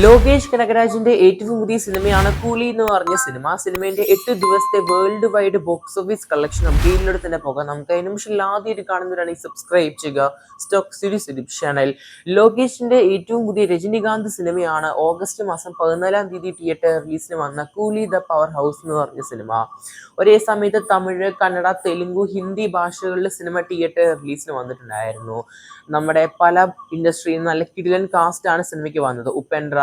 ലോകേഷ് കനകരാജിന്റെ ഏറ്റവും പുതിയ സിനിമയാണ് കൂലി എന്ന് പറഞ്ഞ സിനിമ. സിനിമയുടെ 8 ദിവസത്തെ world wide box office collection അപ്ഡേറ്റിലൂടെ തന്നെ പോകാം. നമുക്ക് അതിന് നിമിഷം ആദ്യമായിട്ട് കാണുന്നവരാണെങ്കിൽ സബ്സ്ക്രൈബ് ചെയ്യുക സ്റ്റോക്ക് സീരീസ് യൂട്യൂബ് ചാനൽ. ലോകേഷിന്റെ ഏറ്റവും പുതിയ രജനികാന്ത് സിനിമയാണ് ഓഗസ്റ്റ് മാസം 14 തിയേറ്റർ റിലീസിന് വന്ന കൂലി ദ പവർ ഹൗസ് എന്ന് പറഞ്ഞ സിനിമ. ഒരേ സമയത്ത് തമിഴ്, കന്നഡ, തെലുങ്കു, ഹിന്ദി ഭാഷകളിലെ സിനിമ തിയേറ്റർ റിലീസിന് വന്നിട്ടുണ്ടായിരുന്നു. നമ്മുടെ പല ഇൻഡസ്ട്രിയിൽ നല്ല കിടിലൻ കാസ്റ്റ് ആണ് സിനിമയ്ക്ക് വന്നത്. ഉപേന്ദ്ര,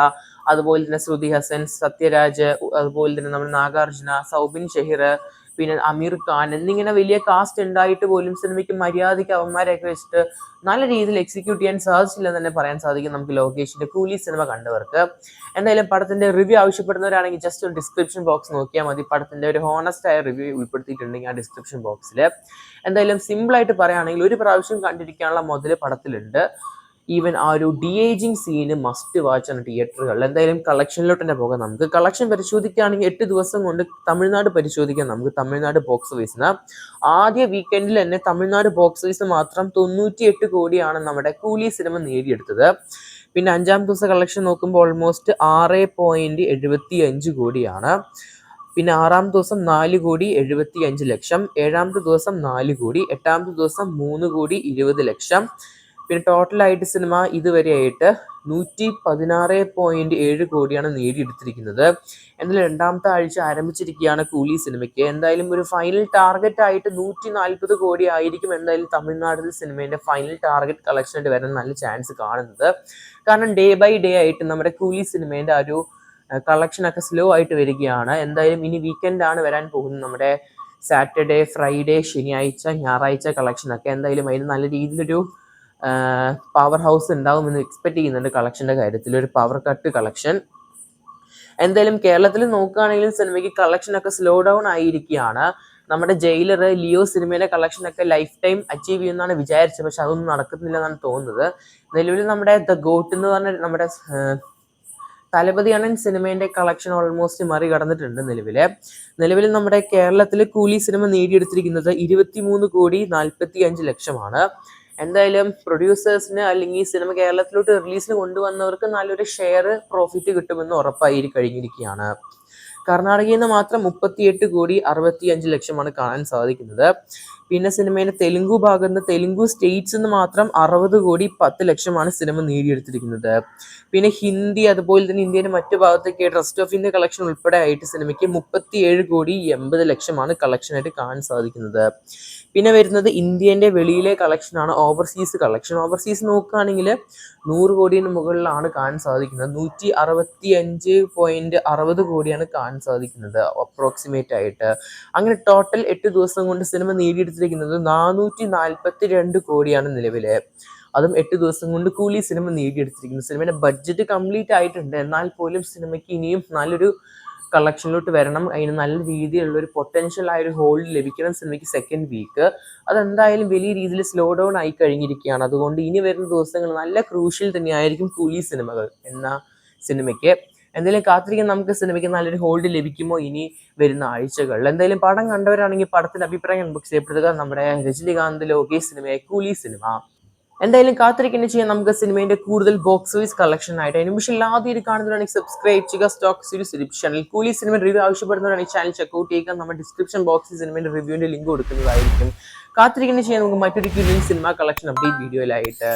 അതുപോലെ തന്നെ ശ്രുതി ഹസൻ, സത്യരാജ്, അതുപോലെ തന്നെ നമ്മുടെ നാഗാർജുന, സൗബിൻ ഷെഹിർ, പിന്നെ അമീർ ഖാൻ എന്നിങ്ങനെ വലിയ കാസ്റ്റ് ഉണ്ടായിട്ട് പോലും സിനിമയ്ക്ക് മര്യാദയ്ക്ക് അവന്മാരെയൊക്കെ വെച്ചിട്ട് നല്ല രീതിയിൽ എക്സിക്യൂട്ട് ചെയ്യാൻ സാധിച്ചില്ലെന്ന് തന്നെ പറയാൻ സാധിക്കും നമുക്ക് ലോകേഷിന്റെ കൂലി സിനിമ കണ്ടവർക്ക്. എന്തായാലും പടത്തിന്റെ റിവ്യൂ ആവശ്യപ്പെടുന്നവരാണെങ്കിൽ ജസ്റ്റ് ഒരു ഡിസ്ക്രിപ്ഷൻ ബോക്സ് നോക്കിയാൽ മതി. പടത്തിന്റെ ഒരു ഹോണസ്റ്റ് ആയ റിവ്യൂ ഉൾപ്പെടുത്തിയിട്ടുണ്ടെങ്കിൽ ആ ഡിസ്ക്രിപ്ഷൻ ബോക്സിൽ. എന്തായാലും സിമ്പിൾ ആയിട്ട് പറയുകയാണെങ്കിൽ ഒരു പ്രാവശ്യം കണ്ടിരിക്കാനുള്ള മുതൽ പടത്തിലുണ്ട്. ഈവൻ ആ ഒരു D ageing scene must watch ആണ് തിയേറ്ററുകളിൽ. എന്തായാലും കളക്ഷനിലോട്ട് തന്നെ പോകാം. നമുക്ക് കളക്ഷൻ പരിശോധിക്കുകയാണെങ്കിൽ 8 ദിവസം കൊണ്ട് തമിഴ്നാട് പരിശോധിക്കാം. നമുക്ക് തമിഴ്നാട് ബോക്സ് ഓഫീസിന് ആദ്യ വീക്കെൻഡിൽ തന്നെ തമിഴ്നാട് ബോക്സ് ഓഫീസ് മാത്രം 98 കോടിയാണ് നമ്മുടെ കൂലി സിനിമ നേടിയെടുത്തത്. പിന്നെ 5-ാം ദിവസം കളക്ഷൻ നോക്കുമ്പോൾ ഓൾമോസ്റ്റ് 6.75 കോടിയാണ്. പിന്നെ 6-ാം ദിവസം 4,75,00,000, 7-ാമത്തെ ദിവസം 4 കോടി, 8-ാമത്തെ ദിവസം 3,20,00,000. പിന്നെ ടോട്ടലായിട്ട് സിനിമ ഇതുവരെയായിട്ട് 116.7 കോടിയാണ് നേടിയെടുത്തിരിക്കുന്നത്. എന്നാലും 2-ാമത്തെ ആഴ്ച ആരംഭിച്ചിരിക്കുകയാണ് കൂലി സിനിമയ്ക്ക്. എന്തായാലും ഒരു ഫൈനൽ ടാർഗറ്റ് ആയിട്ട് 140 കോടി ആയിരിക്കും എന്തായാലും തമിഴ്നാട്ടിൽ സിനിമയുടെ ഫൈനൽ ടാർഗറ്റ് കളക്ഷൻ ആയിട്ട് വരാൻ നല്ല ചാൻസ് കാണുന്നത്. കാരണം ഡേ ബൈ ഡേ ആയിട്ട് നമ്മുടെ കൂലി സിനിമേൻ്റെ ആ ഒരു കളക്ഷനൊക്കെ സ്ലോ ആയിട്ട് വരികയാണ്. എന്തായാലും ഇനി വീക്കെൻഡ് ആണ് വരാൻ പോകുന്നത്. നമ്മുടെ സാറ്റർഡേ, ഫ്രൈഡേ, ശനിയാഴ്ച, ഞായറാഴ്ച കളക്ഷനൊക്കെ എന്തായാലും അതിന് നല്ല രീതിയിലൊരു പവർ ഹൗസ് ഉണ്ടാകുമെന്ന് എക്സ്പെക്ട് ചെയ്യുന്നുണ്ട്. കളക്ഷന്റെ കാര്യത്തിൽ ഒരു പവർ കട്ട് കളക്ഷൻ. എന്തായാലും കേരളത്തിൽ നോക്കുകയാണെങ്കിലും സിനിമയ്ക്ക് കളക്ഷനൊക്കെ സ്ലോ ഡൗൺ ആയിരിക്കുകയാണ്. നമ്മുടെ ജയിലർ, ലിയോ സിനിമയിലെ കളക്ഷനൊക്കെ ലൈഫ് ടൈം അച്ചീവ് ചെയ്യുമെന്നാണ് വിചാരിച്ചത്. പക്ഷെ അതൊന്നും നടക്കുന്നില്ല എന്നാണ് തോന്നുന്നത്. നിലവിൽ നമ്മുടെ ദ ഗോട്ട് എന്ന് പറഞ്ഞ നമ്മുടെ തലപതി അണ്ണൻ സിനിമേന്റെ കളക്ഷൻ ഓൾമോസ്റ്റ് മറികടന്നിട്ടുണ്ട്. നിലവിൽ നമ്മുടെ കേരളത്തിൽ കൂലി സിനിമ നേടിയെടുത്തിരിക്കുന്നത് 23,45,00,000 എന്തായാലും പ്രൊഡ്യൂസേഴ്സിന് അല്ലെങ്കിൽ സിനിമ കേരളത്തിലോട്ട് റിലീസിന് കൊണ്ടുവന്നവർക്ക് നല്ലൊരു ഷെയർ പ്രോഫിറ്റ് കിട്ടുമെന്ന് ഉറപ്പായി കഴിഞ്ഞിരിക്കുകയാണ്. കർണാടകയിൽ നിന്ന് മാത്രം 38,65,00,000 കാണാൻ സാധിക്കുന്നത്. പിന്നെ സിനിമയുടെ തെലുങ്കു ഭാഗത്ത് തെലുങ്കു സ്റ്റേറ്റ്സ് നിന്ന് മാത്രം 60,10,00,000 സിനിമ നേടിയെടുത്തിരിക്കുന്നത്. പിന്നെ ഹിന്ദി, അതുപോലെ തന്നെ ഇന്ത്യയുടെ മറ്റു ഭാഗത്തൊക്കെ റെസ്റ്റ് ഓഫ് ഇന്ത്യ കളക്ഷൻ ഉൾപ്പെടെ ആയിട്ട് സിനിമയ്ക്ക് 37,80,00,000 കളക്ഷനായിട്ട് കാണാൻ സാധിക്കുന്നത്. പിന്നെ വരുന്നത് ഇന്ത്യൻ്റെ വെളിയിലെ കളക്ഷനാണ്, ഓവർസീസ് കളക്ഷൻ. ഓവർസീസ് നോക്കുകയാണെങ്കിൽ 100 കോടിന് മുകളിലാണ് കാണാൻ സാധിക്കുന്നത്. 165.60 കോടിയാണ് കാണാൻ സാധിക്കുന്നത് അപ്രോക്സിമേറ്റ് ആയിട്ട്. അങ്ങനെ ടോട്ടൽ 8 ദിവസം കൊണ്ട് സിനിമ നേടിയെടുത്തിരിക്കുന്നത് 442 കോടിയാണ് നിലവിലെ. അതും 8 ദിവസം കൊണ്ട് കൂലി സിനിമ നേടിയെടുത്തിരിക്കുന്നു. സിനിമയുടെ ബഡ്ജറ്റ് കംപ്ലീറ്റ് ആയിട്ടുണ്ട്. എന്നാൽ പോലും സിനിമയ്ക്ക് ഇനിയും നല്ലൊരു കളക്ഷനിലോട്ട് വരണം. അതിന് നല്ല രീതിയിലുള്ള ഒരു പൊട്ടൻഷ്യൽ ആയ ഒരു ഹോൾഡ് ലഭിക്കണം സിനിമയ്ക്ക് സെക്കൻഡ് വീക്ക്. അതെന്തായാലും വലിയ രീതിയിൽ സ്ലോ ഡൗൺ ആയി കഴിഞ്ഞിരിക്കുകയാണ്. അതുകൊണ്ട് ഇനി വരുന്ന ദിവസങ്ങൾ നല്ല ക്രൂഷ്യൽ തന്നെയായിരിക്കും കൂലി സിനിമകൾ എന്ന സിനിമയ്ക്ക്. എന്തായാലും കാത്തിരിക്കാൻ നമുക്ക് സിനിമയ്ക്ക് നല്ലൊരു ഹോൾഡ് ലഭിക്കുമോ ഇനി വരുന്ന ആഴ്ചകളിൽ. എന്തായാലും പടം കണ്ടവരാണെങ്കിൽ പടത്തിന്റെ അഭിപ്രായം ഇൻബോക്സ് ചെയ്യപ്പെടുക. നമ്മുടെ രജനികാന്ത് ലോകേഷ് സിനിമയെ കൂലി സിനിമ എന്തായാലും കാത്തിരിക്കുന്ന ചെയ്യാൻ നമുക്ക് സിനിമയുടെ കൂടുതൽ ബോക്സ് ഓഫീസ് കളക്ഷൻ ആയിട്ട്. അതിന് പക്ഷേ ആദ്യം കാണുന്നവരാണെങ്കിൽ സബ്സ്ക്രൈബ് ചെയ്യുക സ്റ്റോക്ക് സീരീസ് യൂട്യൂബ് ചാനൽ. കൂലി സിനിമ റിവ്യൂ ആവശ്യപ്പെടുന്നവരാണെങ്കിൽ ചാനൽ ചെക്കൗട്ട് ചെയ്യുക. നമ്മുടെ ഡിസ്ക്രിപ്ഷൻ ബോക്സിൽ സിനിമയുടെ റിവ്യൂവിന്റെ ലിങ്ക് കൊടുക്കുന്നതായിരിക്കും. കാത്തിരിക്കുന്ന ചെയ്യാൻ നമുക്ക് മറ്റൊരു സിനിമ കളക്ഷൻ അപ്ഡേറ്റ് വീഡിയോയിലായിട്ട്.